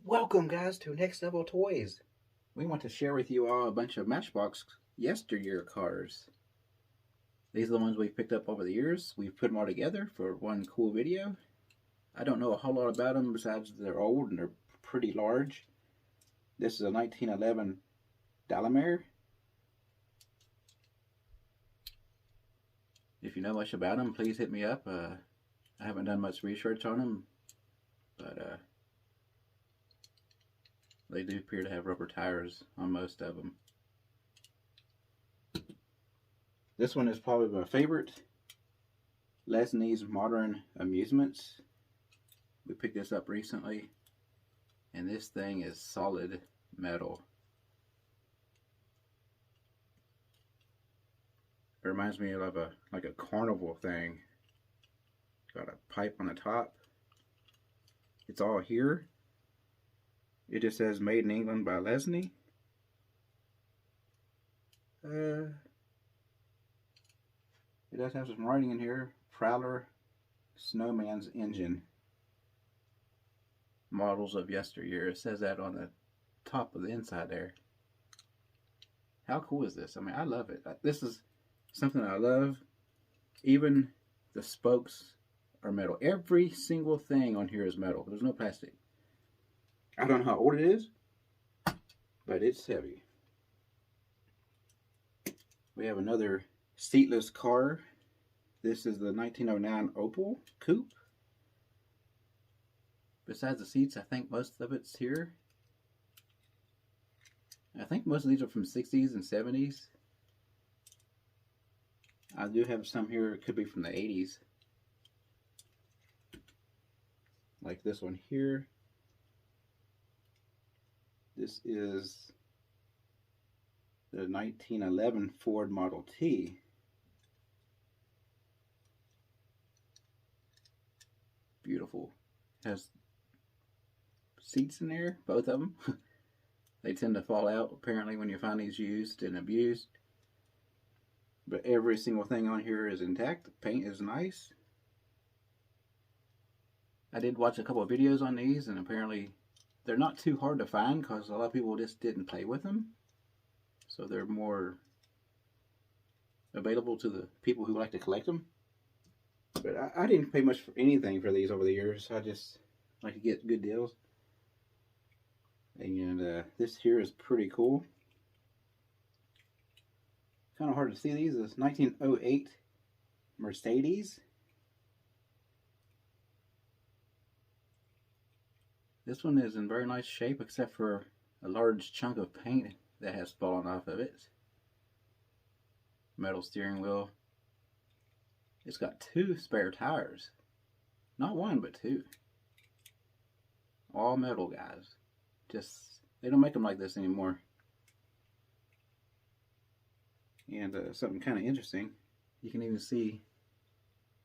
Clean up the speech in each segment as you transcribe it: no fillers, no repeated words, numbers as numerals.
Welcome, guys, to Next Level Toys. We want to share with you all a bunch of Matchbox Yesteryear cars. These are the ones we've picked up over the years. We've put them all together for one cool video. I don't know a whole lot about them besides they're old and they're pretty large. This is a 1911 Yesteryear. If you know much about them, please hit me up. I haven't done much research on them, but they do appear to have rubber tires on most of them. This one is probably my favorite. Lesnie's Modern Amusements. We picked this up recently, and this thing is solid metal. It reminds me of like a carnival thing. Got a pipe on the top. It's all here. It just says made in England by Lesnie. It does have some writing in here. Prowler Snowman's Engine. Models of yesteryear. It says that on the top of the inside there. How cool is this? I mean, I love it. This is something I love. Even the spokes are metal. Every single thing on here is metal. There's no plastic. I don't know how old it is, but it's heavy. We have another seatless car. This is the 1909 Opel Coupe. Besides the seats, I think most of it's here. I think most of these are from 60s and 70s. I do have some here, it could be from the 80s. Like this one here. This is the 1911 Ford Model T. Beautiful. Has seats in there, both of them. They tend to fall out apparently when you find these used and abused. But every single thing on here is intact. The paint is nice. I did watch a couple of videos on these, and apparently they're not too hard to find because a lot of people just didn't play with them. So they're more available to the people who like to collect them. But I didn't pay much for anything for these over the years. I just like to get good deals. And this here is pretty cool. Kind of hard to see these. This 1908 Mercedes. This one is in very nice shape except for a large chunk of paint that has fallen off of it. Metal steering wheel. It's got two spare tires. Not one, but two. All metal, guys. They don't make them like this anymore. And something kind of interesting. You can even see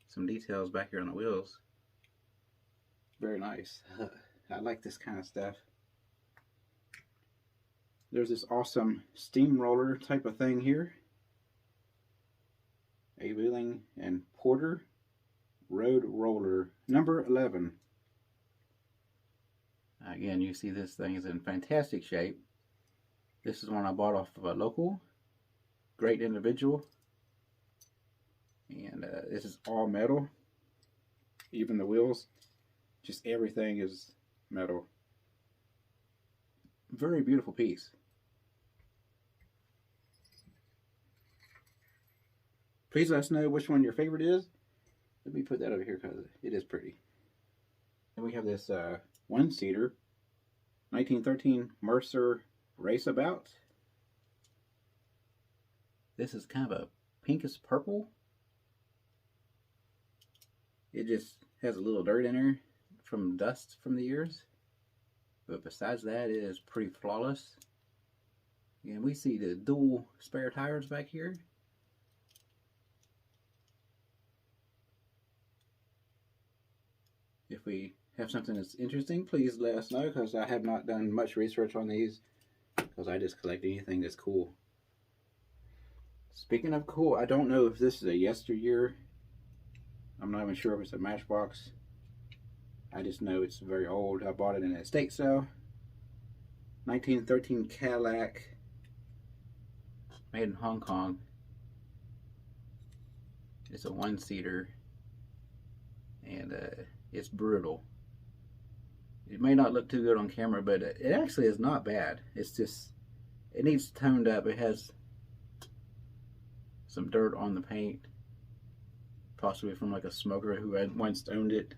some details back here on the wheels. Very nice. I like this kind of stuff. There's this awesome steamroller type of thing here. A Wheeling and Porter Road Roller number 11. Again, you see this thing is in fantastic shape. This is one I bought off of a local. Great individual. And this is all metal. Even the wheels. Just everything is metal. Very beautiful piece. Please let us know which one your favorite is. Let me put that over here because it is pretty. And we have this one-seater 1913 Mercer Raceabout. This is kind of a pinkish purple. It just has a little dirt in there from dust from the years. But besides that, it is pretty flawless. And we see the dual spare tires back here. If we have something that's interesting, please let us know, because I have not done much research on these, because I just collect anything that's cool. Speaking of cool, I don't know if this is a Yesteryear. I'm not even sure if it's a Matchbox. I just know it's very old. I bought it in an estate sale. 1913 Cadillac, made in Hong Kong. It's a one-seater, and it's brutal. It may not look too good on camera, but it actually is not bad. It's just, it needs toned up. It has some dirt on the paint, possibly from like a smoker who had once owned it.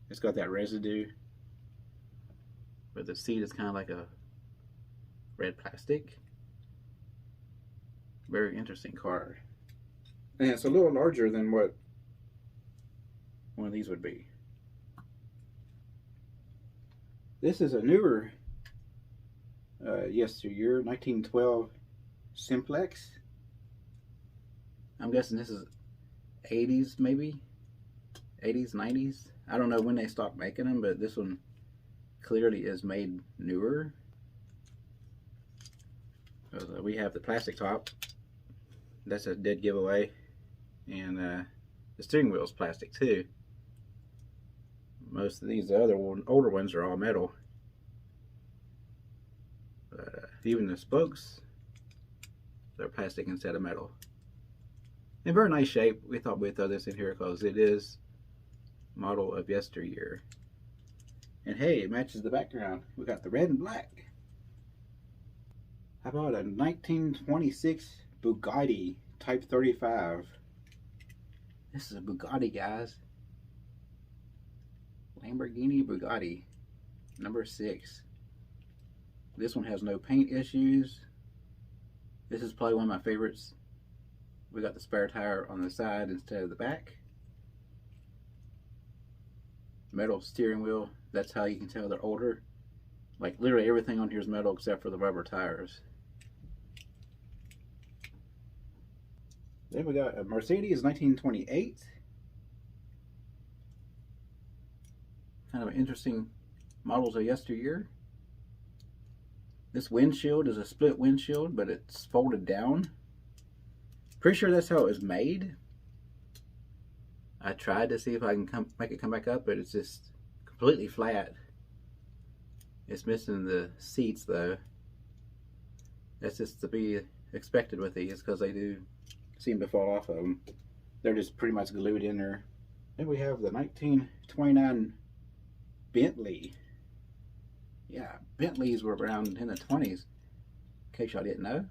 It's got that residue, but the seat is kind of like a red plastic. Very interesting car. And it's a little larger than what one of these would be. This is a newer Yesteryear 1912 Simplex. I'm guessing this is 80s maybe? 80s, 90s? I don't know when they stopped making them, but this one clearly is made newer. We have the plastic top. That's a dead giveaway. And the steering wheel is plastic too. Most of these other older ones are all metal. Even the spokes, they're plastic instead of metal. In very nice shape. We thought we'd throw this in here because it is model of yesteryear. And hey, it matches the background. We got the red and black. How about a 1926 Bugatti Type 35? This is a Bugatti, guys. Lamborghini Bugatti, number 6. This one has no paint issues. This is probably one of my favorites. We got the spare tire on the side instead of the back. Metal steering wheel. That's how you can tell they're older. Like literally everything on here is metal except for the rubber tires. Then we got a Mercedes 1928. Kind of interesting models of yesteryear. This windshield is a split windshield, but it's folded down. Pretty sure that's how it was made. I tried to see if I can make it come back up, but it's just completely flat. It's missing the seats though. That's just to be expected with these because they do seem to fall off of them. They're just pretty much glued in there. Then we have the 1929 Bentley. Yeah, Bentleys were around in the 20s, in case y'all didn't know.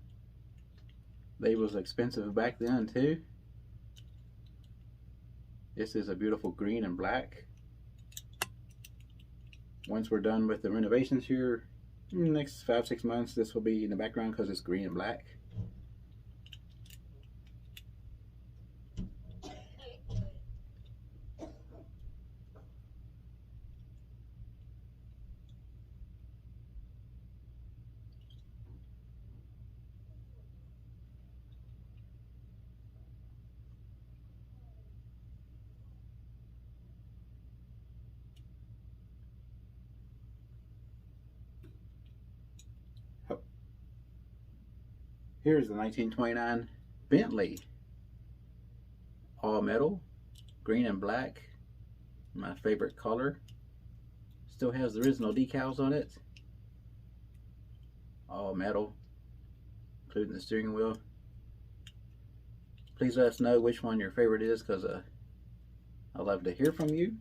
They was expensive back then too. This is a beautiful green and black. Once we're done with the renovations here, in the next 5-6 months, this will be in the background because it's green and black. Here's the 1929 Bentley. All metal, green and black. My favorite color. Still has the original decals on it. All metal, including the steering wheel. Please let us know which one your favorite is because I'd love to hear from you.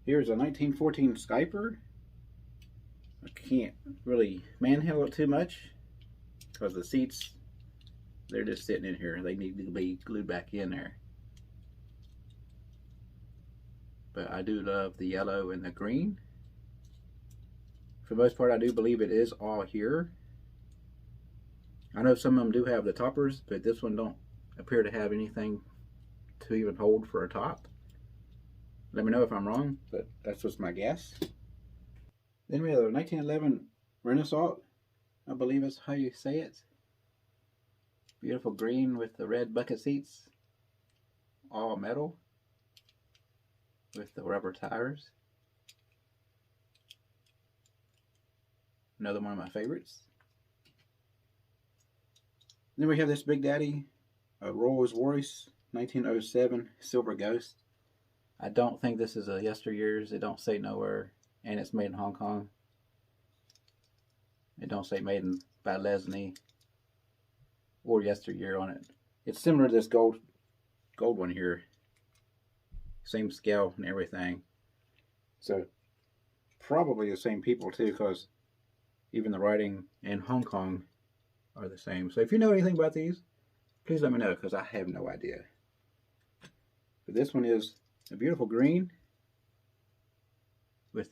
Here's a 1914 Skyper. I can't really manhandle it too much because the seats, they're just sitting in here. They need to be glued back in there. But I do love the yellow and the green. For the most part, I do believe it is all here. I know some of them do have the toppers, but this one don't appear to have anything to even hold for a top. Let me know if I'm wrong, but that's just my guess. Then we have a 1911 Renaissance, I believe is how you say it. Beautiful green with the red bucket seats. All metal with the rubber tires. Another one of my favorites. Then we have this Big Daddy, a Rolls Royce 1907 Silver Ghost. I don't think this is a Yesteryears. It don't say nowhere. And it's made in Hong Kong. It don't say made in by Lesney or Yesteryear on it. It's similar to this gold one here. Same scale and everything. So probably the same people too, because even the writing in Hong Kong are the same. So if you know anything about these, please let me know, because I have no idea. But this one is a beautiful green with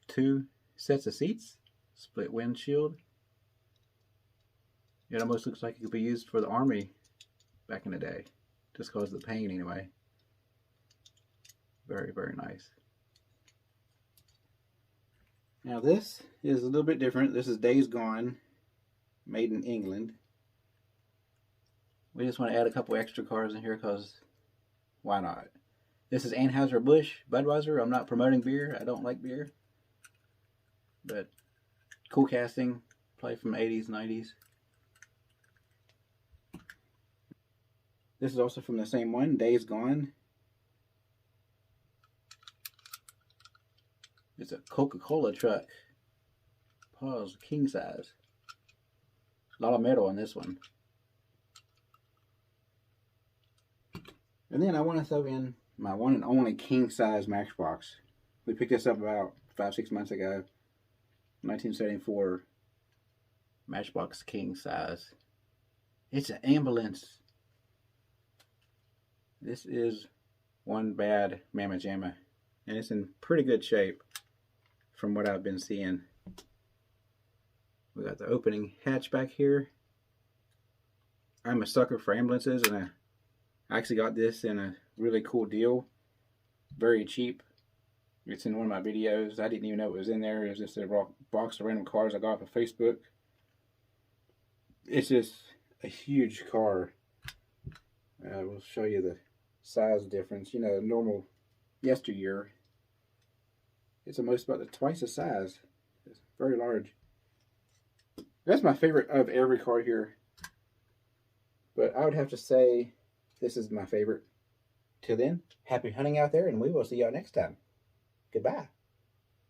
2 sets of seats, split windshield. It almost looks like it could be used for the army back in the day, just because of the paint anyway. Very, very nice. Now this is a little bit different. This is Days Gone, made in England. We just want to add a couple extra cars in here because why not? This is Anheuser-Busch Budweiser. I'm not promoting beer. I don't like beer. But cool casting. Play from 80s, 90s. This is also from the same one, Days Gone. It's a Coca-Cola truck. Pause, king size. A lot of metal on this one. And then I want to throw in my one and only king size Matchbox. We picked this up about 5-6 months ago. 1974 Matchbox king size. It's an ambulance. This is one bad Mamma Jamma, and it's in pretty good shape from what I've been seeing. We got the opening hatch back here. I'm a sucker for ambulances, and I actually got this in a really cool deal. Very cheap. It's in one of my videos. I didn't even know it was in there. It was just a box of random cars I got off of Facebook. It's just a huge car. We'll show you the size difference. You know, normal Yesteryear, it's almost about twice the size. It's very large. That's my favorite of every car here. But I would have to say this is my favorite. Till then, happy hunting out there, and we will see y'all next time. Goodbye.